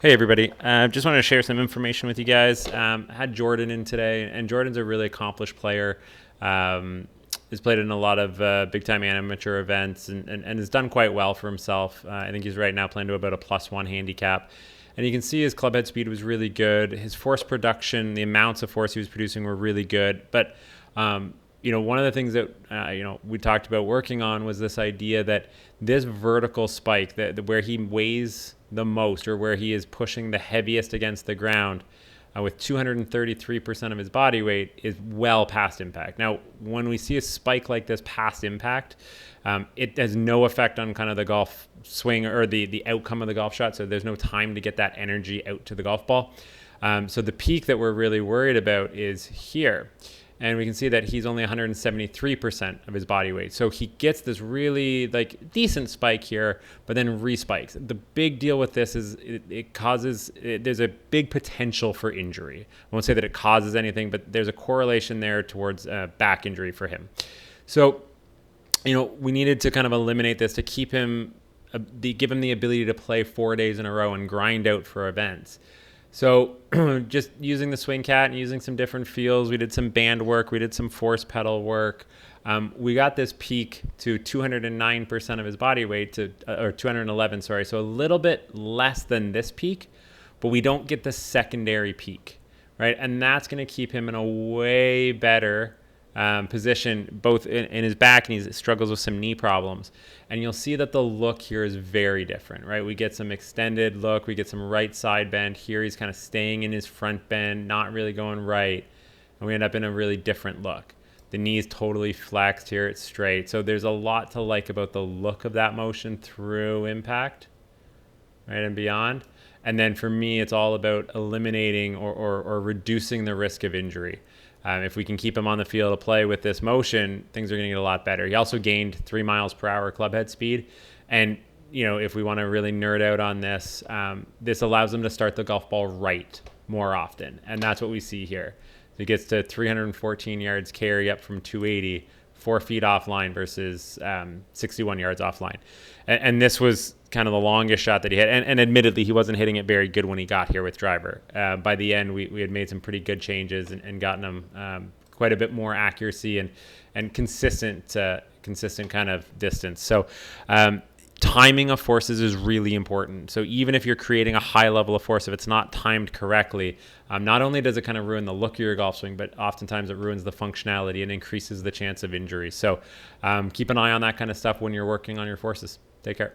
Hey everybody, just wanted to share some information with you guys. Had Jordan in today, and Jordan's a really accomplished player. Has played in a lot of big time amateur events and has done quite well for himself. I think he's right now playing to about a +1 handicap. And you can see his club head speed was really good. His force production, the amounts of force he was producing were really good. But one of the things that we talked about working on was this idea that this vertical spike, that where he weighs the most or where he is pushing the heaviest against the ground, with 233% of his body weight, is well past impact. Now, when we see a spike like this past impact, it has no effect on kind of the golf swing or the outcome of the golf shot. So there's no time to get that energy out to the golf ball. So the peak that we're really worried about is here. And we can see that he's only 173% of his body weight. So he gets this really decent spike here, but then respikes. The big deal with this is there's a big potential for injury. I won't say that it causes anything, but there's a correlation there towards back injury for him. So, we needed to kind of eliminate this to keep him, give him the ability to play 4 days in a row and grind out for events. So just using the swing cat and using some different feels, we did some band work, we did some force pedal work. We got this peak to 209% of his body weight, or 211, sorry. So a little bit less than this peak, but we don't get the secondary peak, right? And that's going to keep him in a way better position, both in his back, and he struggles with some knee problems. And you'll see that the look here is very different, right? We get some extended look, we get some right side bend here. He's kind of staying in his front bend, not really going right. And we end up in a really different look. The knee's totally flexed here, it's straight. So there's a lot to like about the look of that motion through impact, right, and beyond. And then for me, it's all about eliminating or reducing the risk of injury. If we can keep him on the field of play with this motion, things are going to get a lot better. He also gained 3 miles per hour club head speed. And, if we want to really nerd out on this, this allows him to start the golf ball right more often. And that's what we see here. So he gets to 314 yards carry up from 280, 4 feet offline versus 61 yards offline. And this was kind of the longest shot that he hit. And admittedly, he wasn't hitting it very good when he got here with driver. By the end, we had made some pretty good changes and gotten him quite a bit more accuracy and consistent kind of distance. So timing of forces is really important. So even if you're creating a high level of force, if it's not timed correctly, not only does it kind of ruin the look of your golf swing, but oftentimes it ruins the functionality and increases the chance of injury. So keep an eye on that kind of stuff when you're working on your forces. Take care.